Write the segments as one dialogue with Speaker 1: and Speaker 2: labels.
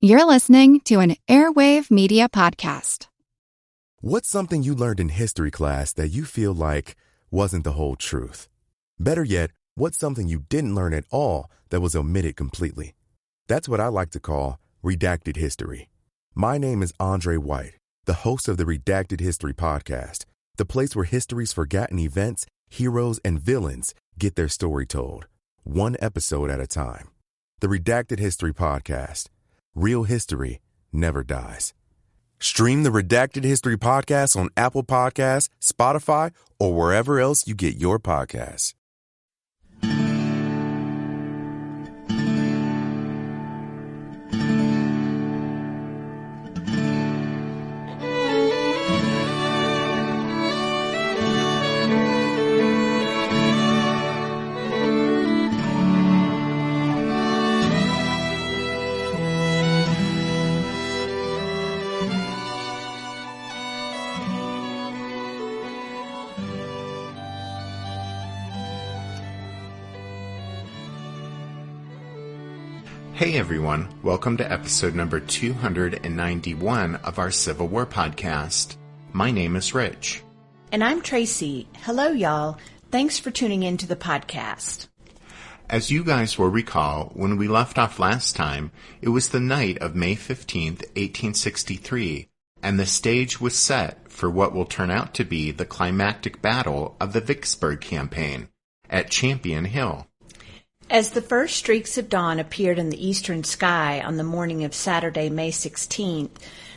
Speaker 1: You're listening to an Airwave Media Podcast.
Speaker 2: What's something you learned in history class that you feel like wasn't the whole truth? Better yet, what's something you didn't learn at all that was omitted completely? That's what I like to call redacted history. My name is Andre White, the host of the Redacted History Podcast, the place where history's forgotten events, heroes, and villains get their story told, one episode at a time. The Redacted History Podcast. Real history never dies. Stream the Redacted History Podcast on Apple Podcasts, Spotify, or wherever else you get your podcasts.
Speaker 3: Hey everyone, welcome to episode number 291 of our Civil War podcast. My name is Rich.
Speaker 4: And I'm Tracy. Hello y'all. Thanks for tuning in to the podcast.
Speaker 3: As you guys will recall, when we left off last time, it was the night of May 15th, 1863, and the stage was set for what will turn out to be the climactic battle of the Vicksburg campaign at Champion Hill.
Speaker 4: As the first streaks of dawn appeared in the eastern sky on the morning of Saturday, May 16th,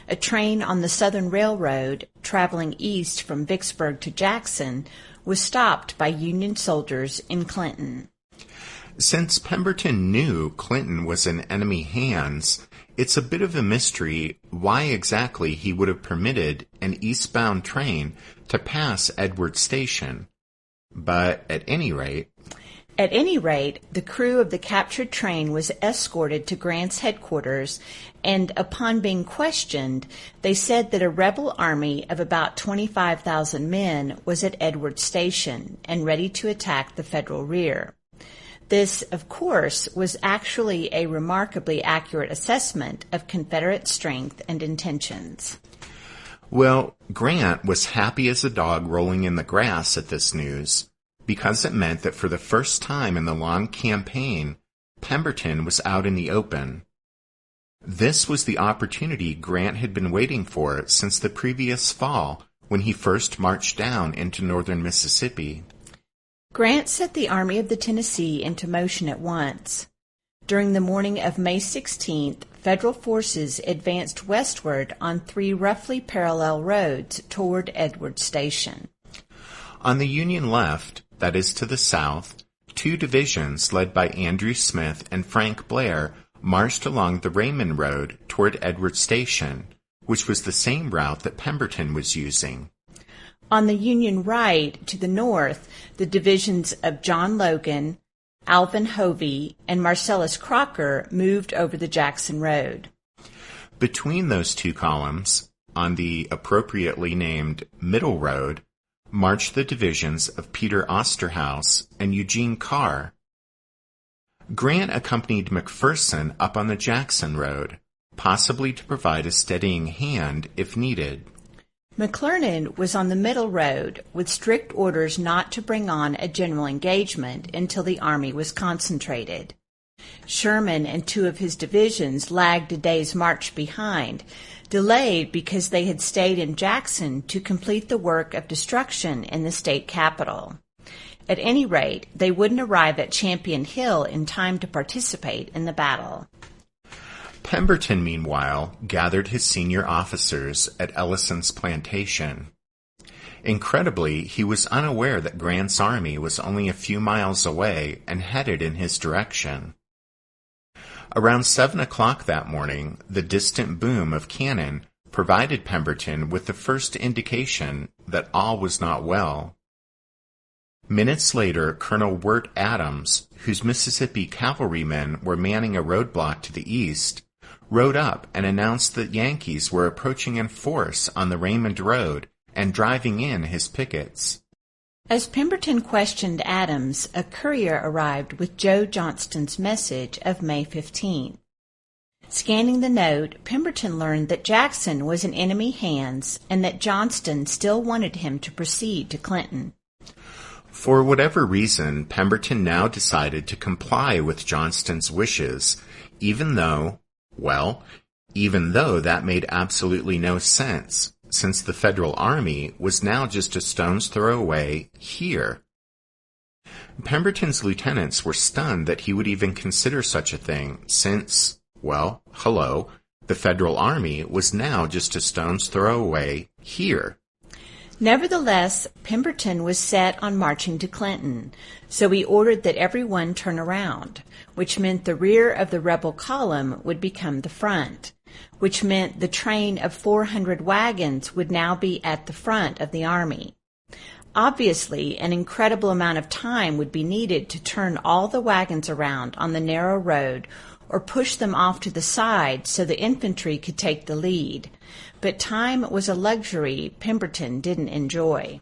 Speaker 4: a train on the Southern Railroad, traveling east from Vicksburg to Jackson, was stopped by Union soldiers in Clinton.
Speaker 3: Since Pemberton knew Clinton was in enemy hands, it's a bit of a mystery why exactly he would have permitted an eastbound train to pass Edwards Station. But at any rate,
Speaker 4: the crew of the captured train was escorted to Grant's headquarters, and upon being questioned, they said that a rebel army of about 25,000 men was at Edwards Station and ready to attack the Federal rear. This, of course, was actually a remarkably accurate assessment of Confederate strength and intentions.
Speaker 3: Well, Grant was happy as a dog rolling in the grass at this news, because it meant that for the first time in the long campaign, Pemberton was out in the open. This was the opportunity Grant had been waiting for since the previous fall when he first marched down into northern Mississippi.
Speaker 4: Grant set the Army of the Tennessee into motion at once. During the morning of May 16th, Federal forces advanced westward on three roughly parallel roads toward Edwards Station.
Speaker 3: On the Union left, that is to the south, two divisions led by Andrew Smith and Frank Blair marched along the Raymond Road toward Edwards Station, which was the same route that Pemberton was using.
Speaker 4: On the Union right, to the north, the divisions of John Logan, Alvin Hovey, and Marcellus Crocker moved over the Jackson Road.
Speaker 3: Between those two columns, on the appropriately named Middle Road, marched the divisions of Peter Osterhaus and Eugene Carr. Grant accompanied McPherson up on the Jackson Road, possibly to provide a steadying hand if needed.
Speaker 4: McClernand was on the Middle Road, with strict orders not to bring on a general engagement until the army was concentrated. Sherman and two of his divisions lagged a day's march behind, delayed because they had stayed in Jackson to complete the work of destruction in the state capital. At any rate, they wouldn't arrive at Champion Hill in time to participate in the battle.
Speaker 3: Pemberton, meanwhile, gathered his senior officers at Ellison's plantation. Incredibly, he was unaware that Grant's army was only a few miles away and headed in his direction. Around 7 o'clock that morning, the distant boom of cannon provided Pemberton with the first indication that all was not well. Minutes later, Colonel Wirt Adams, whose Mississippi cavalrymen were manning a roadblock to the east, rode up and announced that Yankees were approaching in force on the Raymond Road and driving in his pickets.
Speaker 4: As Pemberton questioned Adams, a courier arrived with Joe Johnston's message of May 15th. Scanning the note, Pemberton learned that Jackson was in enemy hands and that Johnston still wanted him to proceed to Clinton.
Speaker 3: For whatever reason, Pemberton now decided to comply with Johnston's wishes, even though that made absolutely no sense, since the Federal Army was now just a stone's throw away here. Pemberton's lieutenants were stunned that he would even consider such a thing, since, the Federal Army was now just a stone's throw away here.
Speaker 4: Nevertheless, Pemberton was set on marching to Clinton, so he ordered that everyone turn around, which meant the rear of the rebel column would become the front, which meant the train of 400 wagons would now be at the front of the army. Obviously, an incredible amount of time would be needed to turn all the wagons around on the narrow road or push them off to the side so the infantry could take the lead. But time was a luxury Pemberton didn't enjoy.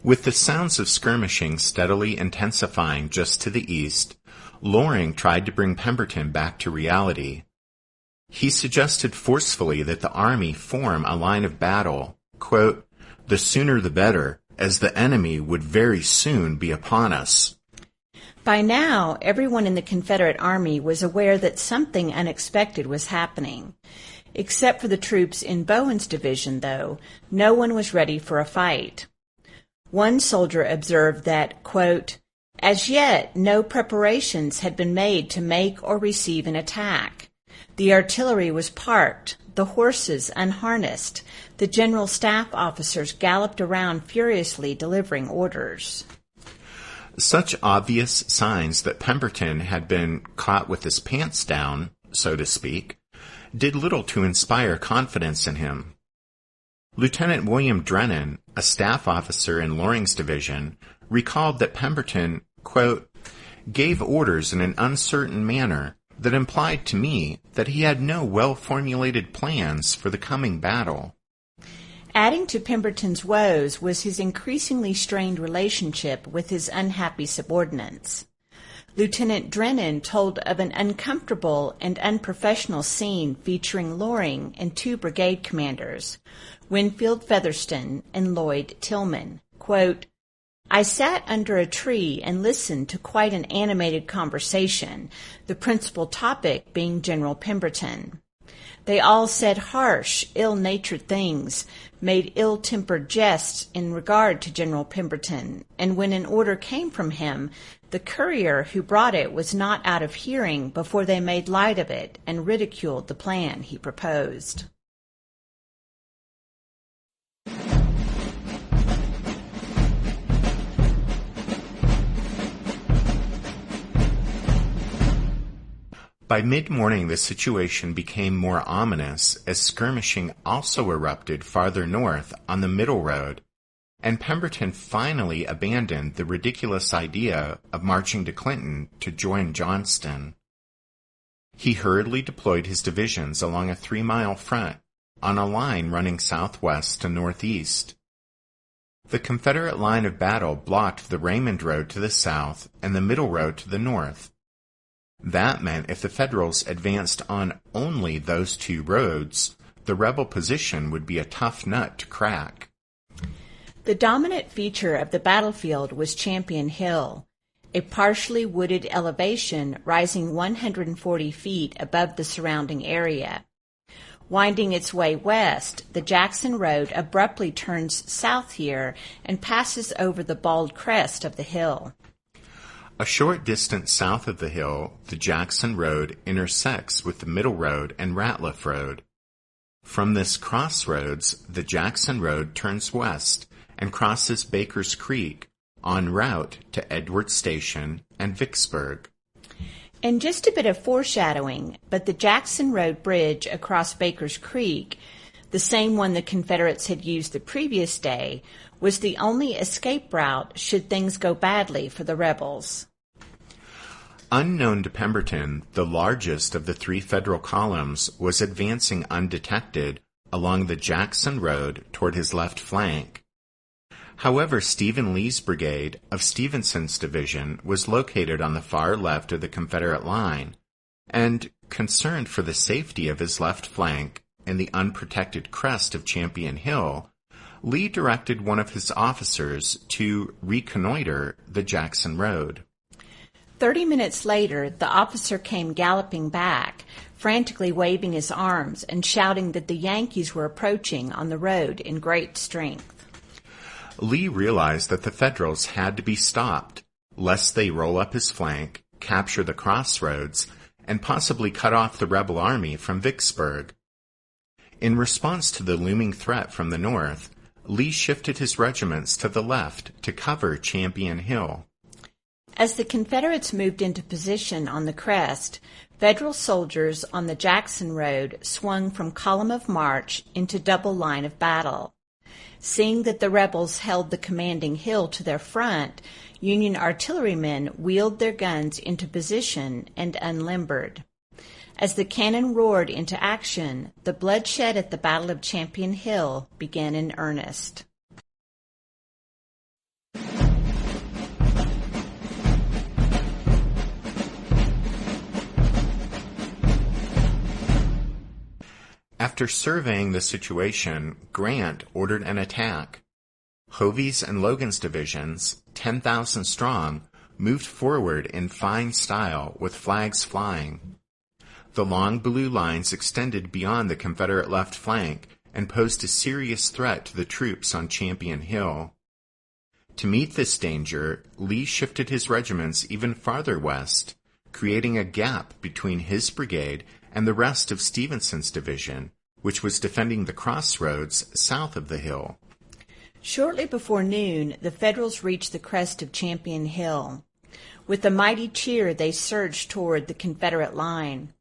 Speaker 3: With the sounds of skirmishing steadily intensifying just to the east, Loring tried to bring Pemberton back to reality. He suggested forcefully that the army form a line of battle, quote, "the sooner the better, as the enemy would very soon be upon us."
Speaker 4: By now, everyone in the Confederate Army was aware that something unexpected was happening. Except for the troops in Bowen's division, though, no one was ready for a fight. One soldier observed that, quote, "as yet no preparations had been made to make or receive an attack. The artillery was parked, the horses unharnessed, the general staff officers galloped around furiously delivering orders."
Speaker 3: Such obvious signs that Pemberton had been caught with his pants down, so to speak, did little to inspire confidence in him. Lieutenant William Drennan, a staff officer in Loring's division, recalled that Pemberton, quote, "gave orders in an uncertain manner that implied to me that he had no well-formulated plans for the coming battle."
Speaker 4: Adding to Pemberton's woes was his increasingly strained relationship with his unhappy subordinates. Lieutenant Drennan told of an uncomfortable and unprofessional scene featuring Loring and two brigade commanders, Winfield Featherston and Lloyd Tillman. Quote, "I sat under a tree and listened to quite an animated conversation, the principal topic being General Pemberton. They all said harsh, ill-natured things, made ill-tempered jests in regard to General Pemberton, and when an order came from him, the courier who brought it was not out of hearing before they made light of it and ridiculed the plan he proposed."
Speaker 3: By mid-morning, the situation became more ominous as skirmishing also erupted farther north on the Middle Road, and Pemberton finally abandoned the ridiculous idea of marching to Clinton to join Johnston. He hurriedly deployed his divisions along a 3-mile front on a line running southwest to northeast. The Confederate line of battle blocked the Raymond Road to the south and the Middle Road to the north. That meant if the Federals advanced on only those two roads, the rebel position would be a tough nut to crack.
Speaker 4: The dominant feature of the battlefield was Champion Hill, a partially wooded elevation rising 140 feet above the surrounding area. Winding its way west, the Jackson Road abruptly turns south here and passes over the bald crest of the hill.
Speaker 3: A short distance south of the hill, the Jackson Road intersects with the Middle Road and Ratliff Road. From this crossroads, the Jackson Road turns west and crosses Baker's Creek en route to Edwards Station and Vicksburg.
Speaker 4: And just a bit of foreshadowing, but the Jackson Road bridge across Baker's Creek, the same one the Confederates had used the previous day, was the only escape route should things go badly for the rebels.
Speaker 3: Unknown to Pemberton, the largest of the three Federal columns was advancing undetected along the Jackson Road toward his left flank. However, Stephen Lee's brigade of Stevenson's division was located on the far left of the Confederate line, and, Concerned for the safety of his left flank and the unprotected crest of Champion Hill, Lee directed one of his officers to reconnoiter the Jackson Road.
Speaker 4: 30 minutes later, the officer came galloping back, frantically waving his arms and shouting that the Yankees were approaching on the road in great strength.
Speaker 3: Lee realized that the Federals had to be stopped, lest they roll up his flank, capture the crossroads, and possibly cut off the rebel army from Vicksburg. In response to the looming threat from the north, Lee shifted his regiments to the left to cover Champion Hill.
Speaker 4: As the Confederates moved into position on the crest, Federal soldiers on the Jackson Road swung from column of march into double line of battle. Seeing that the rebels held the commanding hill to their front, Union artillerymen wheeled their guns into position and unlimbered. As the cannon roared into action, the bloodshed at the Battle of Champion Hill began in earnest.
Speaker 3: After surveying the situation, Grant ordered an attack. Hovey's and Logan's divisions, 10,000 strong, moved forward in fine style with flags flying. The long blue lines extended beyond the Confederate left flank and posed a serious threat to the troops on Champion Hill. To meet this danger, Lee shifted his regiments even farther west, creating a gap between his brigade and the rest of Stevenson's division, which was defending the crossroads south of the hill.
Speaker 4: Shortly before noon, the Federals reached the crest of Champion Hill. With a mighty cheer, they surged toward the Confederate line.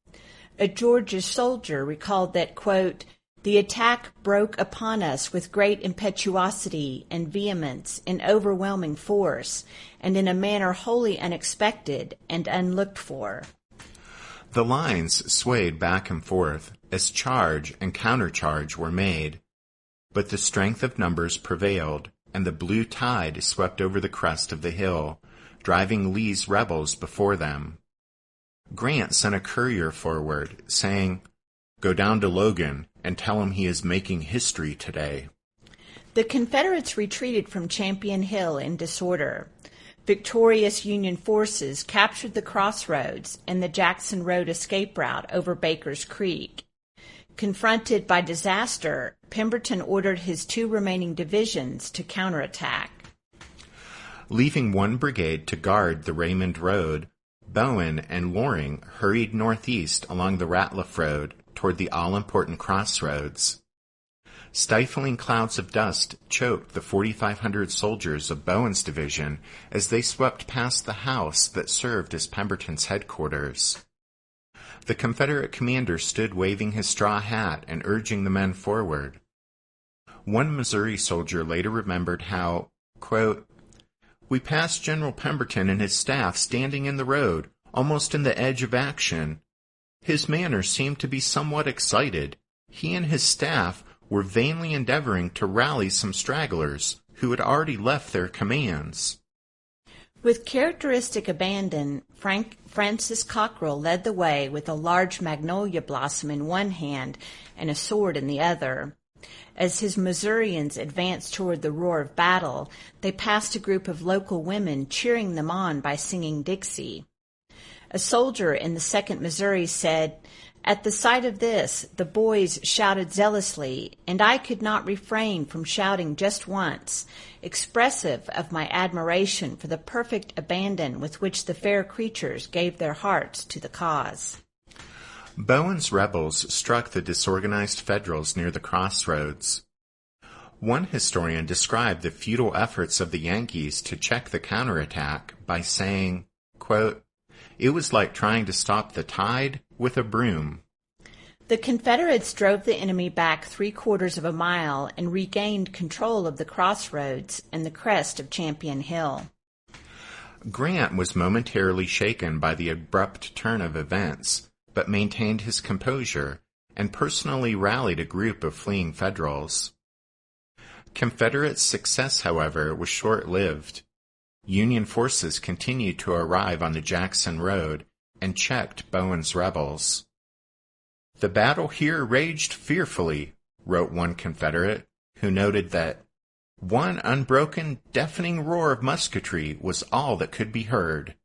Speaker 4: A Georgia soldier recalled that, quote, "The attack broke upon us with great impetuosity and vehemence in overwhelming force, and in a manner wholly unexpected and unlooked for."
Speaker 3: The lines swayed back and forth as charge and countercharge were made, but the strength of numbers prevailed, and the blue tide swept over the crest of the hill, driving Lee's rebels before them. Grant sent a courier forward, saying, "Go down to Logan and tell him he is making history today."
Speaker 4: The Confederates retreated from Champion Hill in disorder. Victorious Union forces captured the crossroads and the Jackson Road escape route over Baker's Creek. Confronted by disaster, Pemberton ordered his 2 remaining divisions to counterattack.
Speaker 3: Leaving one brigade to guard the Raymond Road, Bowen and Loring hurried northeast along the Ratliff Road toward the all-important crossroads. Stifling clouds of dust choked the 4,500 soldiers of Bowen's division as they swept past the house that served as Pemberton's headquarters. The Confederate commander stood waving his straw hat and urging the men forward. One Missouri soldier later remembered how, quote, "We passed General Pemberton and his staff standing in the road, almost in the edge of action. His manner seemed to be somewhat excited. He and his staff were vainly endeavoring to rally some stragglers who had already left their commands."
Speaker 4: With characteristic abandon, Francis Cockrell led the way with a large magnolia blossom in one hand and a sword in the other. As his Missourians advanced toward the roar of battle, they passed a group of local women cheering them on by singing Dixie. A soldier in the 2nd Missouri said, "At the sight of this, the boys shouted zealously, and I could not refrain from shouting just once, expressive of my admiration for the perfect abandon with which the fair creatures gave their hearts to the cause."
Speaker 3: Bowen's rebels struck the disorganized Federals near the crossroads. One historian described the futile efforts of the Yankees to check the counterattack by saying, quote, "It was like trying to stop the tide with a broom."
Speaker 4: The Confederates drove the enemy back 3/4 of a mile and regained control of the crossroads and the crest of Champion Hill.
Speaker 3: Grant was momentarily shaken by the abrupt turn of events, but maintained his composure and personally rallied a group of fleeing Federals. Confederate success, however, was short-lived. Union forces continued to arrive on the Jackson Road and checked Bowen's rebels. "The battle here raged fearfully," wrote one Confederate, who noted that one unbroken, deafening roar of musketry was all that could be heard.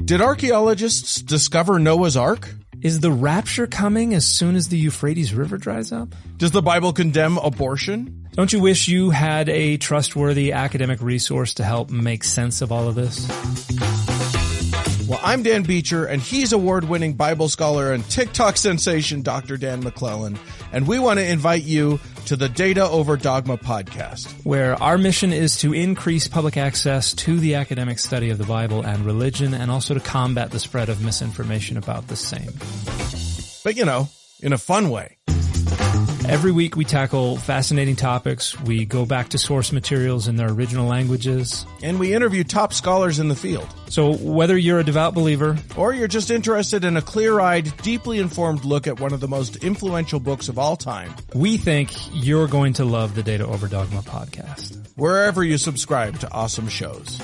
Speaker 5: Did archaeologists discover Noah's Ark?
Speaker 6: Is the rapture coming as soon as the Euphrates River dries up?
Speaker 5: Does the Bible condemn abortion?
Speaker 6: Don't you wish you had a trustworthy academic resource to help make sense of all of this?
Speaker 5: Well, I'm Dan Beecher, and he's award-winning Bible scholar and TikTok sensation Dr. Dan McClellan, and we want to invite you to the Data Over Dogma podcast,
Speaker 6: where our mission is to increase public access to the academic study of the Bible and religion, and also to combat the spread of misinformation about the same.
Speaker 5: But, in a fun way.
Speaker 6: Every week we tackle fascinating topics, we go back to source materials in their original languages,
Speaker 5: and we interview top scholars in the field.
Speaker 6: So whether you're a devout believer,
Speaker 5: or you're just interested in a clear-eyed, deeply informed look at one of the most influential books of all time,
Speaker 6: we think you're going to love the Data Over Dogma podcast,
Speaker 5: wherever you subscribe to awesome shows.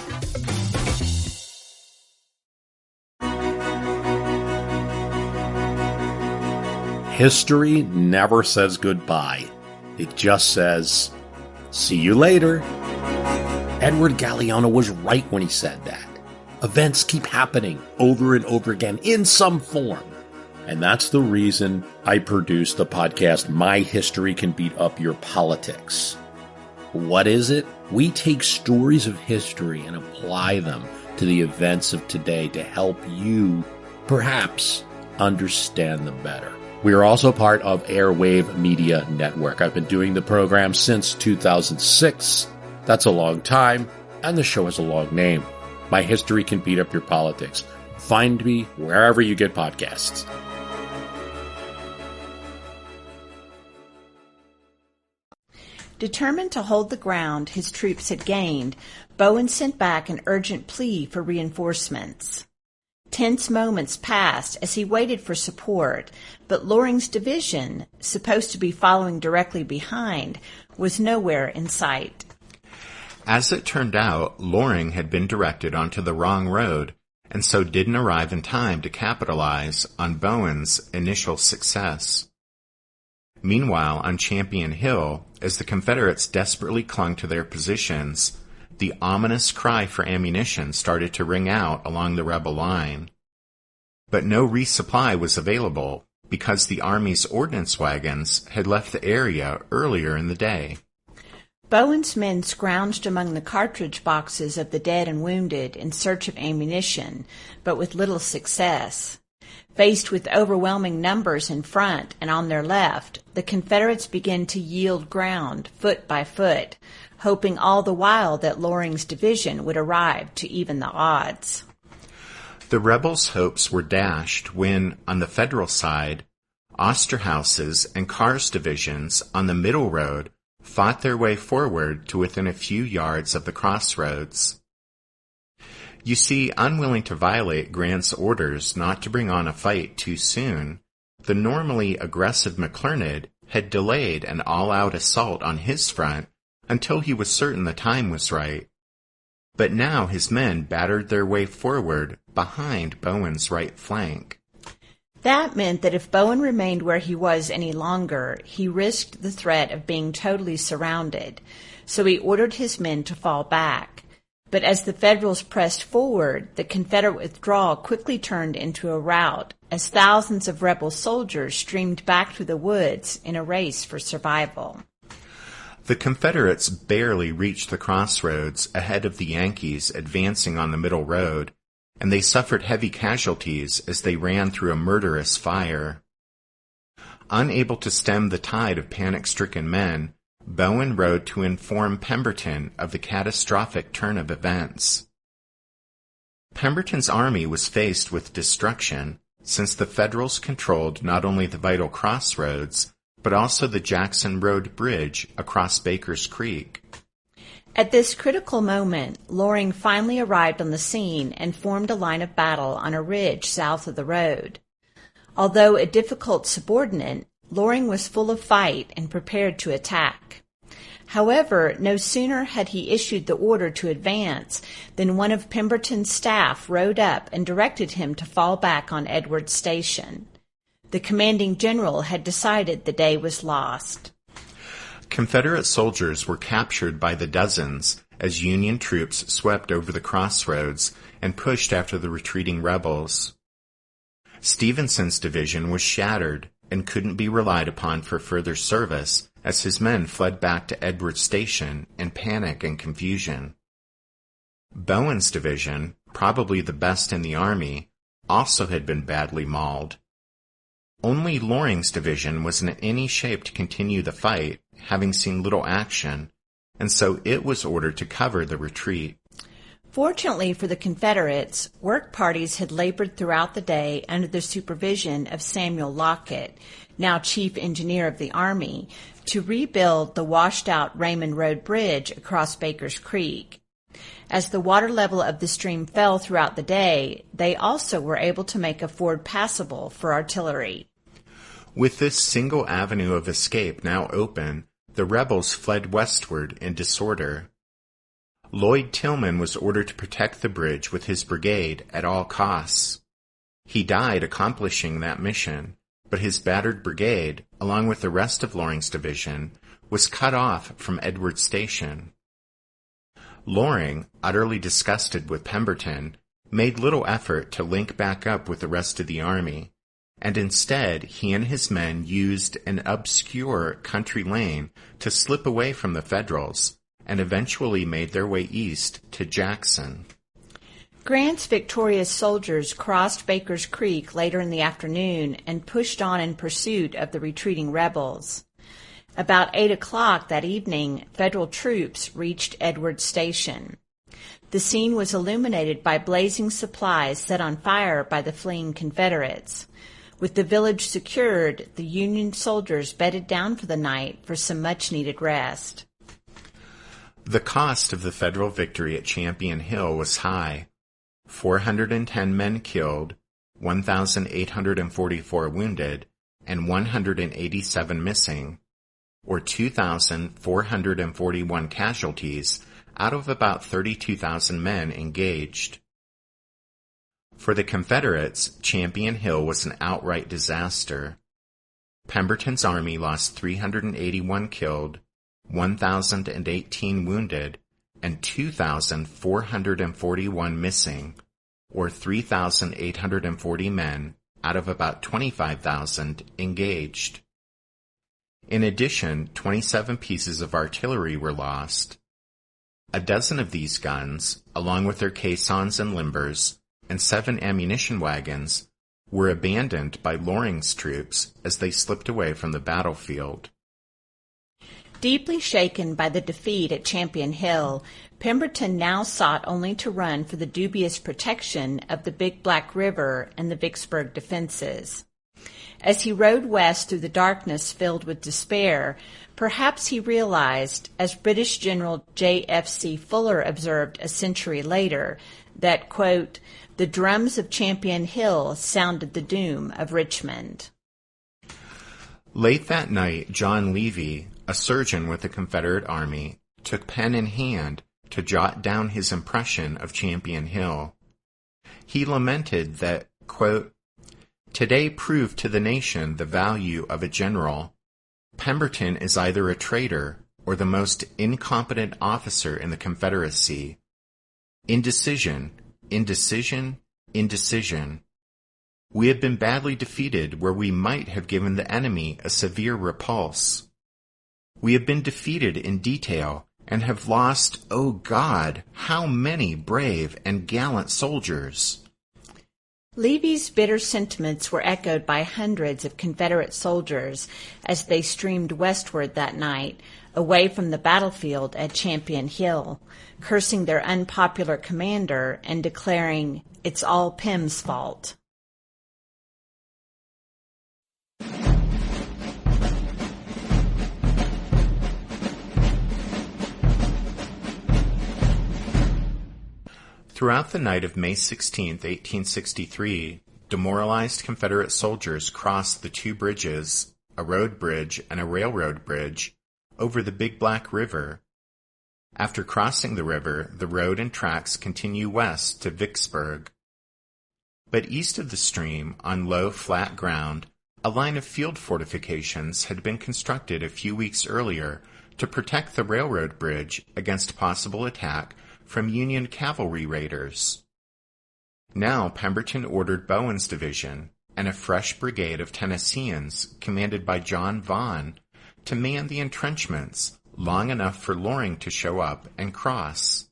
Speaker 7: History never says goodbye. It just says, see you later. Edward Galeano was right when he said that. Events keep happening over and over again in some form. And that's the reason I produced the podcast, My History Can Beat Up Your Politics. What is it? We take stories of history and apply them to the events of today to help you, perhaps, understand them better. We are also part of Airwave Media Network. I've been doing the program since 2006. That's a long time, and the show has a long name. My History Can Beat Up Your Politics. Find me wherever you get podcasts.
Speaker 4: Determined to hold the ground his troops had gained, Bowen sent back an urgent plea for reinforcements. Tense moments passed as he waited for support, but Loring's division, supposed to be following directly behind, was nowhere in sight.
Speaker 3: As it turned out, Loring had been directed onto the wrong road, and so didn't arrive in time to capitalize on Bowen's initial success. Meanwhile, on Champion Hill, as the Confederates desperately clung to their positions, the ominous cry for ammunition started to ring out along the rebel line. But no resupply was available because the Army's ordnance wagons had left the area earlier in the day.
Speaker 4: Bowen's men scrounged among the cartridge boxes of the dead and wounded in search of ammunition, but with little success. Faced with overwhelming numbers in front and on their left, the Confederates began to yield ground foot by foot, hoping all the while that Loring's division would arrive to even the odds.
Speaker 3: The rebels' hopes were dashed when, on the Federal side, Osterhaus's and Carr's divisions on the Middle Road fought their way forward to within a few yards of the crossroads. You see, unwilling to violate Grant's orders not to bring on a fight too soon, the normally aggressive McClernand had delayed an all-out assault on his front until he was certain the time was right. But now his men battered their way forward behind Bowen's right flank.
Speaker 4: That meant that if Bowen remained where he was any longer, he risked the threat of being totally surrounded, so he ordered his men to fall back. But as the Federals pressed forward, the Confederate withdrawal quickly turned into a rout as thousands of rebel soldiers streamed back through the woods in a race for survival.
Speaker 3: The Confederates barely reached the crossroads ahead of the Yankees advancing on the Middle Road, and they suffered heavy casualties as they ran through a murderous fire. Unable to stem the tide of panic-stricken men, Bowen rode to inform Pemberton of the catastrophic turn of events. Pemberton's army was faced with destruction, since the Federals controlled not only the vital crossroads, but also the Jackson Road Bridge across Baker's Creek.
Speaker 4: At this critical moment, Loring finally arrived on the scene and formed a line of battle on a ridge south of the road. Although a difficult subordinate, Loring was full of fight and prepared to attack. However, no sooner had he issued the order to advance than one of Pemberton's staff rode up and directed him to fall back on Edwards Station. The commanding general had decided the day was lost.
Speaker 3: Confederate soldiers were captured by the dozens as Union troops swept over the crossroads and pushed after the retreating rebels. Stevenson's division was shattered and couldn't be relied upon for further service as his men fled back to Edwards Station in panic and confusion. Bowen's division, probably the best in the army, also had been badly mauled. Only Loring's division was in any shape to continue the fight, having seen little action, and so it was ordered to cover the retreat.
Speaker 4: Fortunately for the Confederates, work parties had labored throughout the day under the supervision of Samuel Lockett, now chief engineer of the Army, to rebuild the washed-out Raymond Road Bridge across Baker's Creek. As the water level of the stream fell throughout the day, they also were able to make a ford passable for artillery.
Speaker 3: With this single avenue of escape now open, the rebels fled westward in disorder. Lloyd Tillman was ordered to protect the bridge with his brigade at all costs. He died accomplishing that mission, but his battered brigade, along with the rest of Loring's division, was cut off from Edwards Station. Loring, utterly disgusted with Pemberton, made little effort to link back up with the rest of the army, and instead he and his men used an obscure country lane to slip away from the Federals, and eventually made their way east to Jackson.
Speaker 4: Grant's victorious soldiers crossed Baker's Creek later in the afternoon and pushed on in pursuit of the retreating rebels. About 8 o'clock that evening, Federal troops reached Edwards Station. The scene was illuminated by blazing supplies set on fire by the fleeing Confederates. With the village secured, the Union soldiers bedded down for the night for some much-needed rest.
Speaker 3: The cost of the Federal victory at Champion Hill was high. 410 men killed, 1,844 wounded, and 187 missing, or 2,441 casualties out of about 32,000 men engaged. For the Confederates, Champion Hill was an outright disaster. Pemberton's army lost 381 killed, 1,018 wounded, and 2,441 missing, or 3,840 men out of about 25,000 engaged. In addition, 27 pieces of artillery were lost. A dozen of these guns, along with their caissons and limbers, and 7 ammunition wagons, were abandoned by Loring's troops as they slipped away from the battlefield.
Speaker 4: Deeply shaken by the defeat at Champion Hill, Pemberton now sought only to run for the dubious protection of the Big Black River and the Vicksburg defenses. As he rode west through the darkness filled with despair, perhaps he realized, as British General J.F.C. Fuller observed a century later, that, quote, "the drums of Champion Hill sounded the doom of Richmond."
Speaker 3: Late that night, John Levy, a surgeon with the Confederate Army, took pen in hand to jot down his impression of Champion Hill. He lamented that, quote, "Today proved to the nation the value of a general. Pemberton is either a traitor or the most incompetent officer in the Confederacy. Indecision, indecision, indecision. We have been badly defeated where we might have given the enemy a severe repulse. We have been defeated in detail and have lost, oh God, how many brave and gallant soldiers."
Speaker 4: Levy's bitter sentiments were echoed by hundreds of Confederate soldiers as they streamed westward that night, away from the battlefield at Champion Hill, cursing their unpopular commander and declaring, "It's all Pem's fault."
Speaker 3: Throughout the night of May 16, 1863, demoralized Confederate soldiers crossed the 2 bridges, a road bridge and a railroad bridge, over the Big Black River. After crossing the river, the road and tracks continue west to Vicksburg. But east of the stream, on low, flat ground, a line of field fortifications had been constructed a few weeks earlier to protect the railroad bridge against possible attack from Union cavalry raiders. Now Pemberton ordered Bowen's division and a fresh brigade of Tennesseans, commanded by John Vaughan, to man the entrenchments long enough for Loring to show up and cross.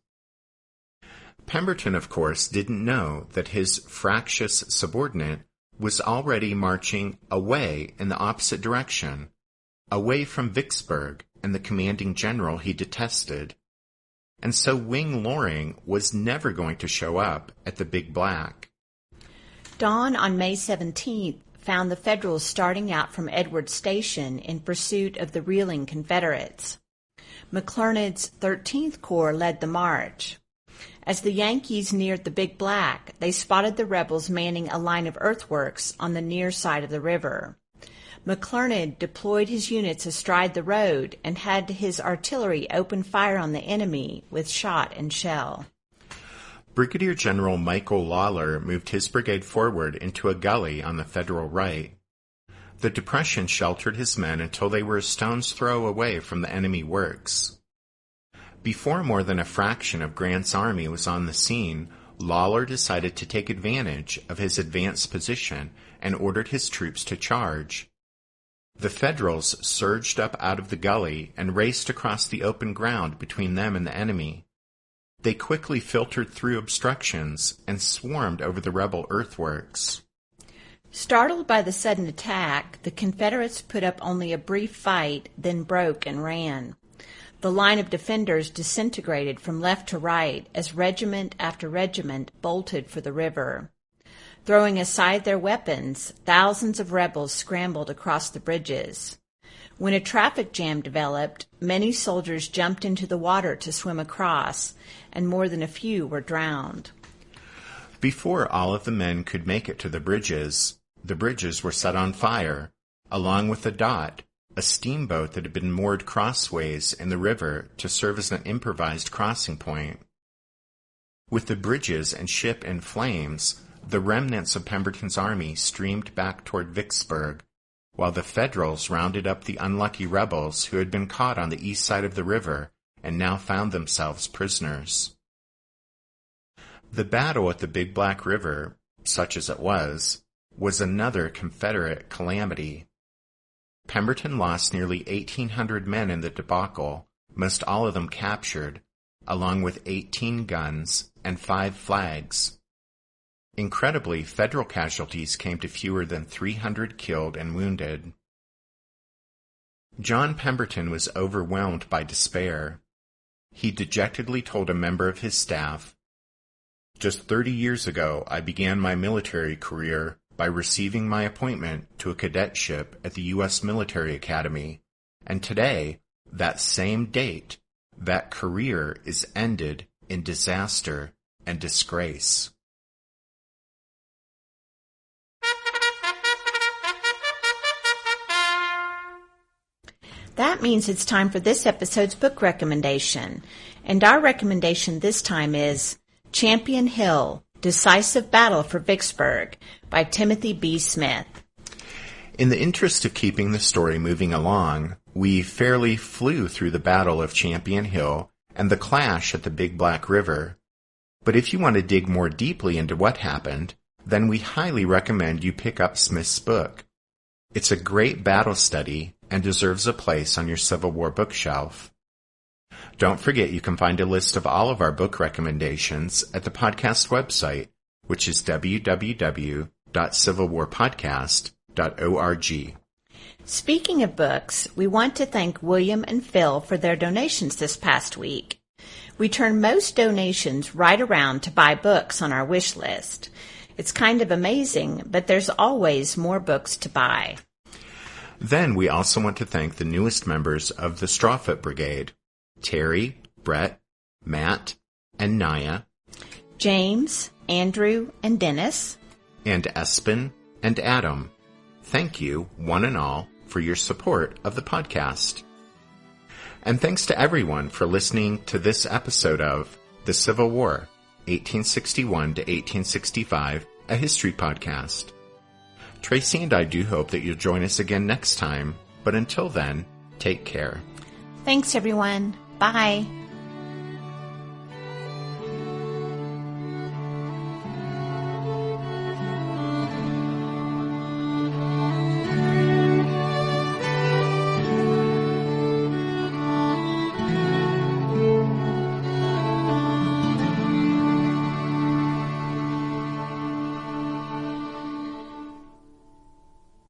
Speaker 3: Pemberton, of course, didn't know that his fractious subordinate was already marching away in the opposite direction, away from Vicksburg and the commanding general he detested. And so Wing Loring was never going to show up at the Big Black.
Speaker 4: Dawn on May 17th found the Federals starting out from Edwards Station in pursuit of the reeling Confederates. McClernand's 13th Corps led the march. As the Yankees neared the Big Black, they spotted the rebels manning a line of earthworks on the near side of the river. McClernand deployed his units astride the road and had his artillery open fire on the enemy with shot and shell.
Speaker 3: Brigadier General Michael Lawler moved his brigade forward into a gully on the Federal right. The depression sheltered his men until they were a stone's throw away from the enemy works. Before more than a fraction of Grant's army was on the scene, Lawler decided to take advantage of his advanced position and ordered his troops to charge. The Federals surged up out of the gully and raced across the open ground between them and the enemy. They quickly filtered through obstructions and swarmed over the rebel earthworks.
Speaker 4: Startled by the sudden attack, the Confederates put up only a brief fight, then broke and ran. The line of defenders disintegrated from left to right as regiment after regiment bolted for the river. Throwing aside their weapons, thousands of rebels scrambled across the bridges. When a traffic jam developed, many soldiers jumped into the water to swim across, and more than a few were drowned.
Speaker 3: Before all of the men could make it to the bridges were set on fire, along with the Dot, a steamboat that had been moored crossways in the river to serve as an improvised crossing point. With the bridges and ship in flames, the remnants of Pemberton's army streamed back toward Vicksburg, while the Federals rounded up the unlucky rebels who had been caught on the east side of the river and now found themselves prisoners. The battle at the Big Black River, such as it was another Confederate calamity. Pemberton lost nearly 1,800 men in the debacle, most all of them captured, along with 18 guns and 5 flags. Incredibly, Federal casualties came to fewer than 300 killed and wounded. John Pemberton was overwhelmed by despair. He dejectedly told a member of his staff, "Just 30 years ago, I began my military career by receiving my appointment to a cadetship at the U.S. Military Academy, and today, that same date, that career is ended in disaster and disgrace."
Speaker 4: That means it's time for this episode's book recommendation. And our recommendation this time is Champion Hill, Decisive Battle for Vicksburg by Timothy B. Smith.
Speaker 3: In the interest of keeping the story moving along, we fairly flew through the Battle of Champion Hill and the clash at the Big Black River. But if you want to dig more deeply into what happened, then we highly recommend you pick up Smith's book. It's a great battle study and deserves a place on your Civil War bookshelf. Don't forget you can find a list of all of our book recommendations at the podcast website, which is www.civilwarpodcast.org.
Speaker 4: Speaking of books, we want to thank William and Phil for their donations this past week. We turn most donations right around to buy books on our wish list. It's kind of amazing, but there's always more books to buy.
Speaker 3: Then we also want to thank the newest members of the Strawfoot Brigade, Terry, Brett, Matt, and Naya,
Speaker 4: James, Andrew, and Dennis,
Speaker 3: and Espen and Adam. Thank you, one and all, for your support of the podcast. And thanks to everyone for listening to this episode of The Civil War, 1861 to 1865, a history podcast. Tracy and I do hope that you'll join us again next time, but until then, take care.
Speaker 4: Thanks, everyone. Bye.